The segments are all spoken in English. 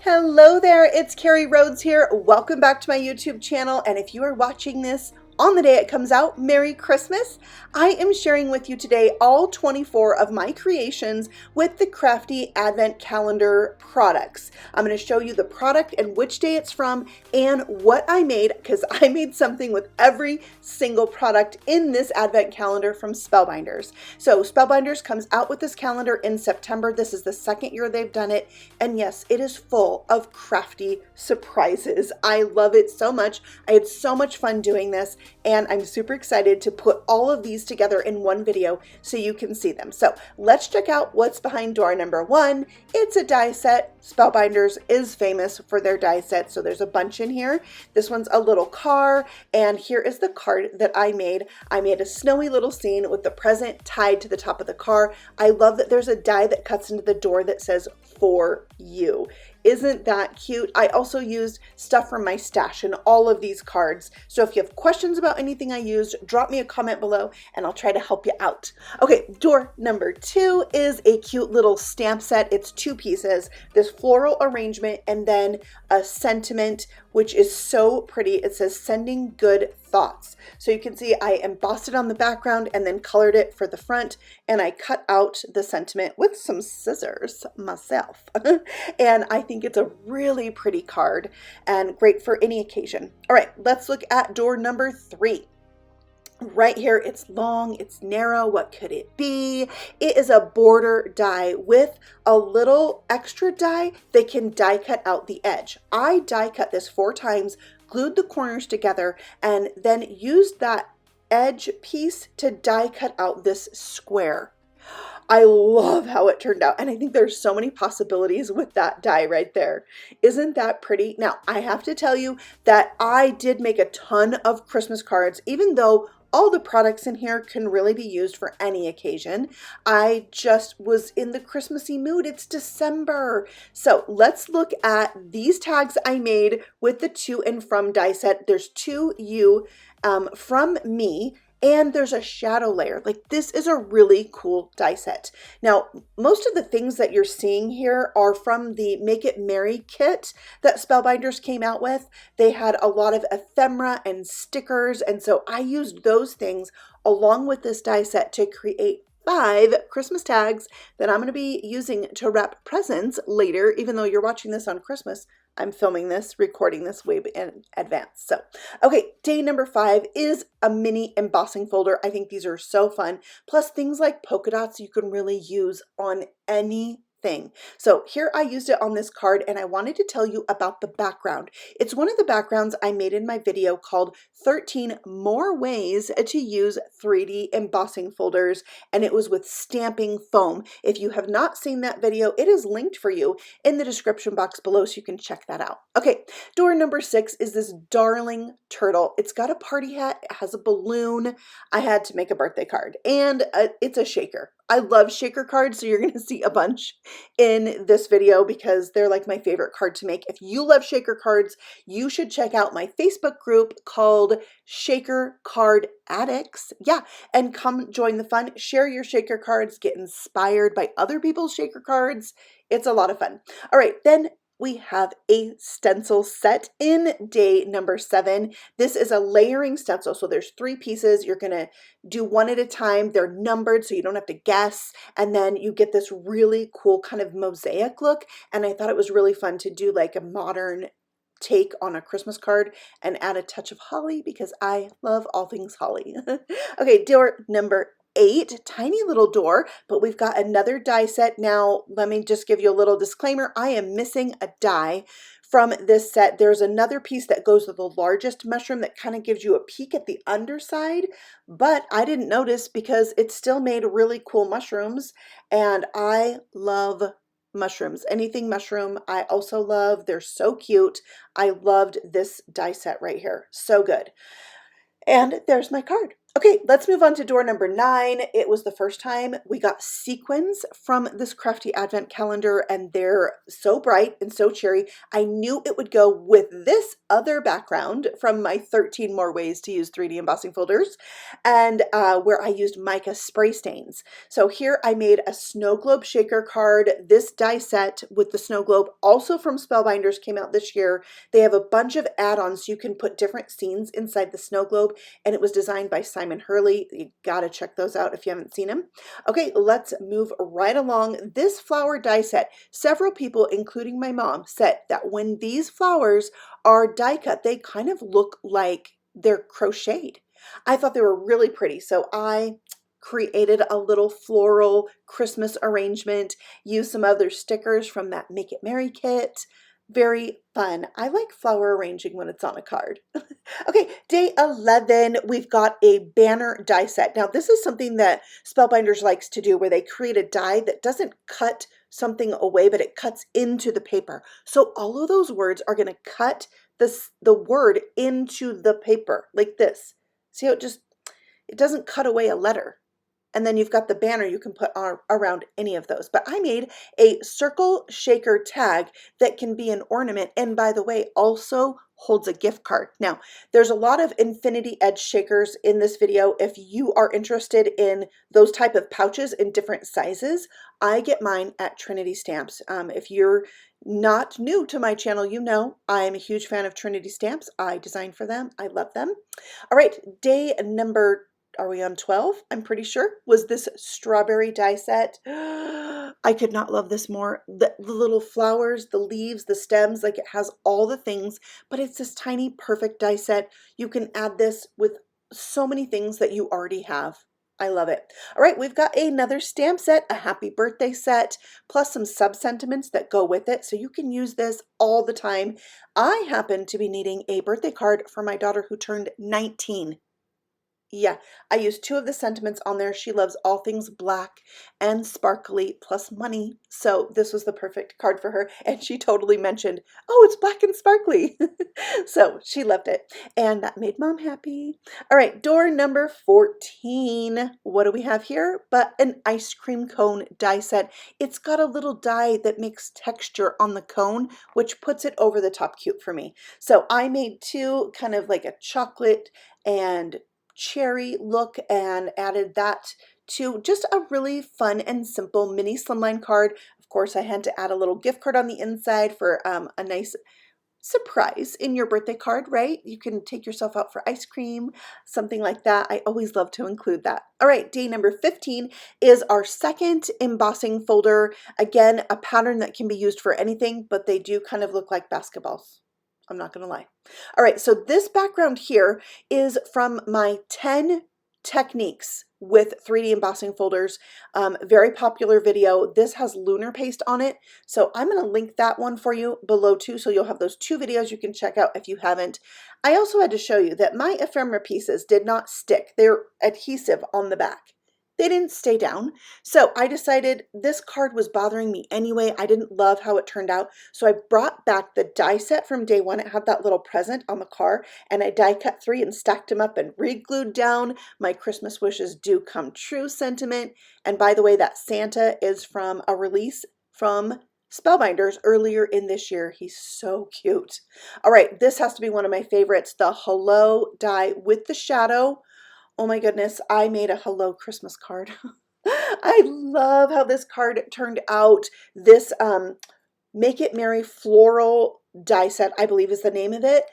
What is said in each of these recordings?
Hello there, it's Carrie Rhodes here. Welcome back to my YouTube channel, and if you are watching this on the day it comes out, Merry Christmas. I am sharing with you today all 24 of my creations with the Crafty Advent Calendar products. I'm going to show you the product and which day it's from and what I made, because I made something with every single product in this Advent calendar from Spellbinders. So Spellbinders comes out with this calendar in September. This is the second year they've done it, and yes, it is full of crafty surprises. I love it so much. I had so much fun doing this, and I'm super excited to put all of these together in one video so you can see them. So let's check out what's behind door number one. It's a die set. Spellbinders is famous for their die sets, so there's a bunch in here. This one's a little car, and here is the card that I made. I made a snowy little scene with the present tied to the top of the car. I love that there's a die that cuts into the door that says "For You." Isn't that cute? I also used stuff from my stash in all of these cards. So if you have questions about anything I used, drop me a comment below and I'll try to help you out. Okay, door number two is a cute little stamp set. It's two pieces, this floral arrangement and then a sentiment, which is so pretty. It says "Sending Good Thoughts." So you can see I embossed it on the background and then colored it for the front, and I cut out the sentiment with some scissors myself. And I think it's a really pretty card and great for any occasion. All right, let's look at door number three. Right here, it's long, it's narrow. What could it be? It is a border die with a little extra die that can die cut out the edge. I die cut this 4 times, glued the corners together, and then used that edge piece to die cut out this square. I love how it turned out, and I think there's so many possibilities with that die right there. Isn't that pretty? Now, I have to tell you that I did make a ton of Christmas cards, even though all the products in here can really be used for any occasion. I just was in the Christmassy mood. It's December. So let's look at these tags I made with the to and from die set. There's to you, from me, and there's a shadow layer. Like, this is a really cool die set. Now, most of the things that you're seeing here are from the Make It Merry kit that Spellbinders came out with. They had a lot of ephemera and stickers, and so I used those things along with this die set to create 5 Christmas tags that I'm going to be using to wrap presents later. Even though you're watching this on Christmas, I'm filming this, recording this way in advance. So, okay, day number 5 is a mini embossing folder. I think these are so fun. Plus things like polka dots you can really use on anything. So here I used it on this card, and I wanted to tell you about the background. It's one of the backgrounds I made in my video called 13 More Ways to Use 3D Embossing Folders, and it was with stamping foam. If you have not seen that video, it is linked for you in the description box below so you can check that out. Okay, door number 6 is this darling turtle. It's got a party hat, it has a balloon. I had to make a birthday card, and it's a shaker. I love shaker cards, so you're going to see a bunch in this video because they're like my favorite card to make. If you love shaker cards, you should check out my Facebook group called Shaker Card Addicts. Yeah, and come join the fun. Share your shaker cards, get inspired by other people's shaker cards. It's a lot of fun. All right, then we have a stencil set in day number 7. This is a layering stencil. So there's 3 pieces. You're going to do one at a time. They're numbered so you don't have to guess. And then you get this really cool kind of mosaic look. And I thought it was really fun to do like a modern take on a Christmas card and add a touch of holly because I love all things holly. Okay, door number 8, tiny little door, but we've got another die set. Now, let me just give you a little disclaimer. I am missing a die from this set. There's another piece that goes with the largest mushroom that kind of gives you a peek at the underside, but I didn't notice because it still made really cool mushrooms, and I love mushrooms. Anything mushroom, I also love. They're so cute. I loved this die set right here. So good. And there's my card. Okay, let's move on to door number 9. It was the first time we got sequins from this Crafty Advent Calendar, and they're so bright and so cheery. I knew it would go with this other background from my 13 more ways to use 3D embossing folders, and where I used mica spray stains. So here I made a snow globe shaker card. This die set with the snow globe, also from Spellbinders, came out this year. They have a bunch of add-ons so you can put different scenes inside the snow globe, and it was designed by Simon Hurley. You gotta check those out if you haven't seen them. Okay, let's move right along. This flower die set, several people, including my mom, said that when these flowers are die cut, they kind of look like they're crocheted. I thought they were really pretty, so I created a little floral Christmas arrangement, used some other stickers from that Make It Merry kit. Very fun. I like flower arranging when it's on a card. Okay, day 11, we've got a banner die set. Now, this is something that Spellbinders likes to do, where they create a die that doesn't cut something away, but it cuts into the paper. So all of those words are going to cut the word into the paper like this. See how it doesn't cut away a letter. And then you've got the banner you can put around any of those. But I made a circle shaker tag that can be an ornament, and by the way, also holds a gift card. Now, there's a lot of infinity edge shakers in this video. If you are interested in those type of pouches in different sizes, I get mine at Trinity Stamps. If you're not new to my channel, you know I'm a huge fan of Trinity Stamps. I design for them. I love them. All right, day number, are we on 12? I'm pretty sure, was this strawberry die set. I could not love this more. The little flowers, the leaves, the stems, like it has all the things, but it's this tiny perfect die set. You can add this with so many things that you already have. I love it. All right, we've got another stamp set, a happy birthday set, plus some sub-sentiments that go with it, so you can use this all the time. I happen to be needing a birthday card for my daughter who turned 19. Yeah, I used 2 of the sentiments on there. She loves all things black and sparkly plus money. So this was the perfect card for her. And she totally mentioned, oh, it's black and sparkly. So she loved it. And that made mom happy. All right, door number 14. What do we have here? But an ice cream cone die set. It's got a little die that makes texture on the cone, which puts it over the top cute for me. So I made 2, kind of like a chocolate and cherry look, and added that to just a really fun and simple mini slimline card. Of course, I had to add a little gift card on the inside for a nice surprise in your birthday card, right? You can take yourself out for ice cream, something like that. I always love to include that. All right, day number 15 is our second embossing folder. Again, a pattern that can be used for anything, but they do kind of look like basketballs. I'm not going to lie. All right, so this background here is from my 10 techniques with 3D embossing folders. Very popular video. This has lunar paste on it, so I'm going to link that one for you below too, so you'll have those 2 videos you can check out if you haven't. I also had to show you that my ephemera pieces did not stick. They're adhesive on the back. They didn't stay down. So I decided this card was bothering me anyway. I didn't love how it turned out. So I brought back the die set from day 1. It had that little present on the car, and I die cut 3 and stacked them up and re-glued down my Christmas wishes do come true sentiment. And by the way, that Santa is from a release from Spellbinders earlier in this year. He's so cute. All right, this has to be one of my favorites, the hello die with the shadow. Oh my goodness, I made a hello Christmas card. I love how this card turned out. This Make It Merry floral die set, I believe is the name of it.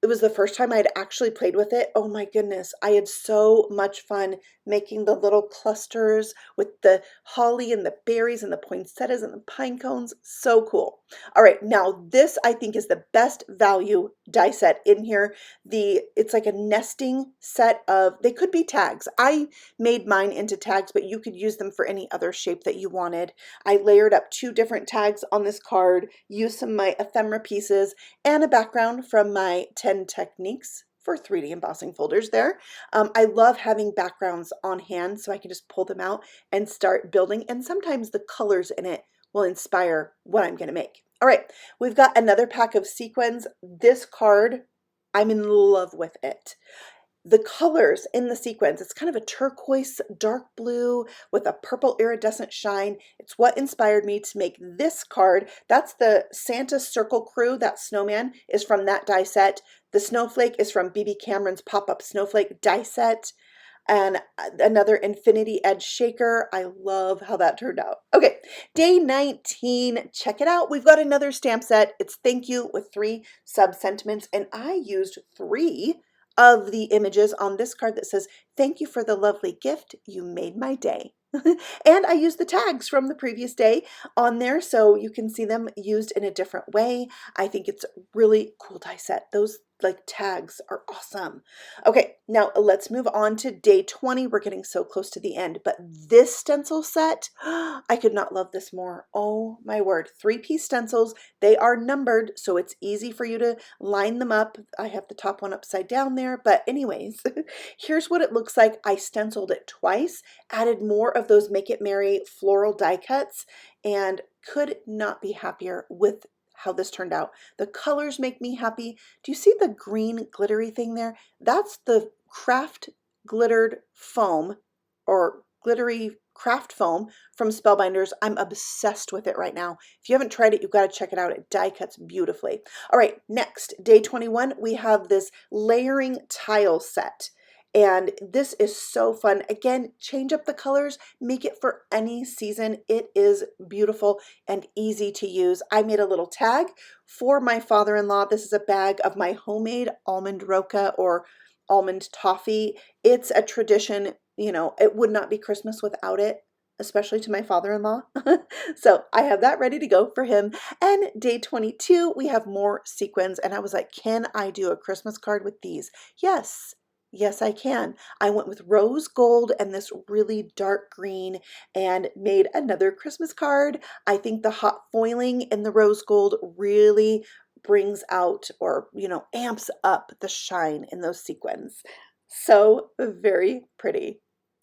It was the first time I'd actually played with it. Oh my goodness, I had so much fun making the little clusters with the holly and the berries and the poinsettias and the pine cones. So cool. All right, now this I think is the best value die set in here. It's like a nesting set of, they could be tags. I made mine into tags, but you could use them for any other shape that you wanted. I layered up 2 different tags on this card, used some of my ephemera pieces, and a background from my 10 techniques for 3D embossing folders there. I love having backgrounds on hand so I can just pull them out and start building, and sometimes the colors in it will inspire what I'm going to make. All right, we've got another pack of sequins. This card, I'm in love with it. The colors in the sequins, it's kind of a turquoise dark blue with a purple iridescent shine. It's what inspired me to make this card. That's the Santa Circle Crew. That snowman is from that die set. The snowflake is from BB Cameron's pop-up snowflake die set. And another infinity edge shaker. I love how that turned out. Okay, day 19, check it out. We've got another stamp set. It's thank you with 3 sub-sentiments, and I used 3 of the images on this card that says, thank you for the lovely gift. You made my day. And I used the tags from the previous day on there so you can see them used in a different way. I think it's a really cool die set. Those like tags are awesome. Okay, now let's move on to day 20. We're getting so close to the end, but this stencil set, I could not love this more. Oh my word, 3-piece stencils. They are numbered, so it's easy for you to line them up. I have the top one upside down there, but anyways, here's what it looks like. I stenciled it twice, added more of those Make It Merry floral die cuts, and could not be happier with how this turned out. The colors make me happy. Do you see the green glittery thing there? That's the craft glittered foam or glittery craft foam from Spellbinders. I'm obsessed with it right now. If you haven't tried it, you've got to check it out. It die cuts beautifully. All right, next, day 21, we have this layering tile set. And this is so fun. Again, change up the colors, make it for any season. It is beautiful and easy to use. I made a little tag for my father-in-law. This is a bag of my homemade almond roca or almond toffee. It's a tradition, you know, it would not be Christmas without it, especially to my father-in-law. So I have that ready to go for him. And day 22, we have more sequins. And I was like, can I do a Christmas card with these? Yes. Yes, I can. I went with rose gold and this really dark green and made another Christmas card. I think the hot foiling in the rose gold really brings out or, you know, amps up the shine in those sequins. So very pretty.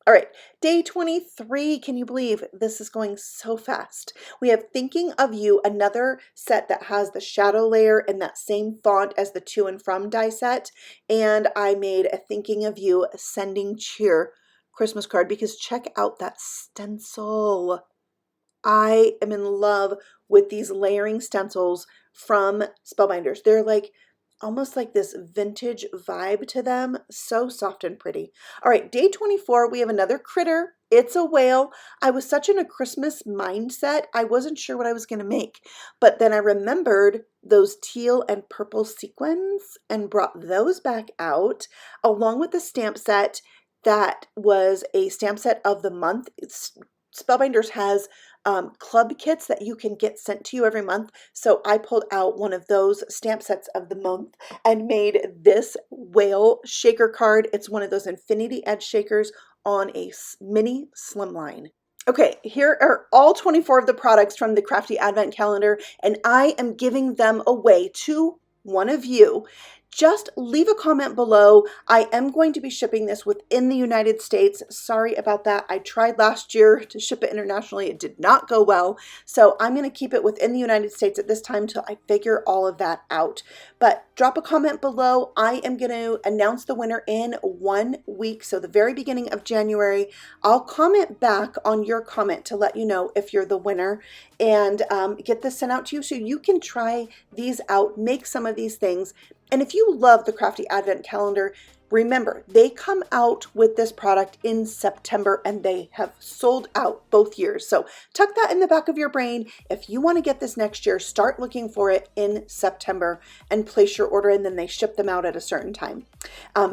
All right, day 23, can you believe this is going so fast? We have Thinking of You, another set that has the shadow layer in that same font as the To and From die set. And I made a Thinking of You Sending Cheer Christmas card because check out that stencil. I am in love with these layering stencils from Spellbinders. They're like almost like this vintage vibe to them. So soft and pretty. All right, day 24, we have another critter. It's a whale. I was such in a Christmas mindset, I wasn't sure what I was going to make. But then I remembered those teal and purple sequins and brought those back out along with the stamp set that was a stamp set of the month. Spellbinders has club kits that you can get sent to you every month. So I pulled out one of those stamp sets of the month and made this whale shaker card. It's one of those infinity edge shakers on a mini slimline. Okay, here are all 24 of the products from the Crafty Advent Calendar, and I am giving them away to one of you. Just leave a comment below. I am going to be shipping this within the United States. Sorry about that. I tried last year to ship it internationally. It did not go well. So I'm going to keep it within the United States at this time till I figure all of that out. But drop a comment below. I am going to announce the winner in 1 week. So the very beginning of January, I'll comment back on your comment to let you know if you're the winner and get this sent out to you so you can try these out, make some of these things. And if you love the Crafty Advent Calendar, remember, they come out with this product in September and they have sold out both years. So tuck that in the back of your brain. If you want to get this next year, start looking for it in September and place your order, and then they ship them out at a certain time.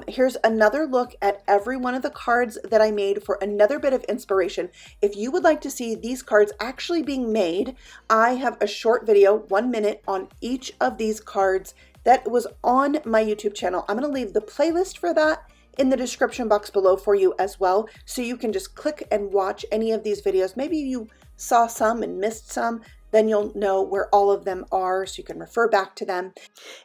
Here's another look at every one of the cards that I made for another bit of inspiration. If you would like to see these cards actually being made, I have a short video, 1 minute, on each of these cards that was on my YouTube channel. I'm going to leave the playlist for that in the description box below for you as well, so you can just click and watch any of these videos. Maybe you saw some and missed some. then you'll know where all of them are so you can refer back to them.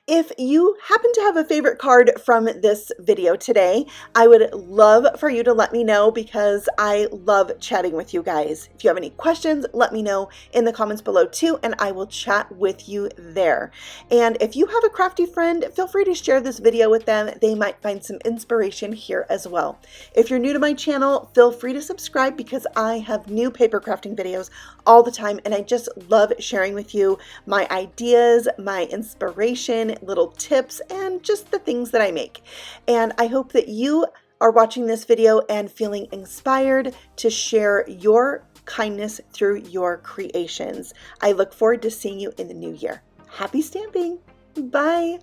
If you happen to have a favorite card from this video today, I would love for you to let me know because I love chatting with you guys. If you have any questions, let me know in the comments below too, and I will chat with you there. And if you have a crafty friend, feel free to share this video with them. They might find some inspiration here as well. If you're new to my channel, feel free to subscribe because I have new paper crafting videos all the time, and I just love sharing with you my ideas, my inspiration, little tips, and just the things that I make. And I hope that you are watching this video and feeling inspired to share your kindness through your creations. I look forward to seeing you in the new year. Happy stamping! Bye!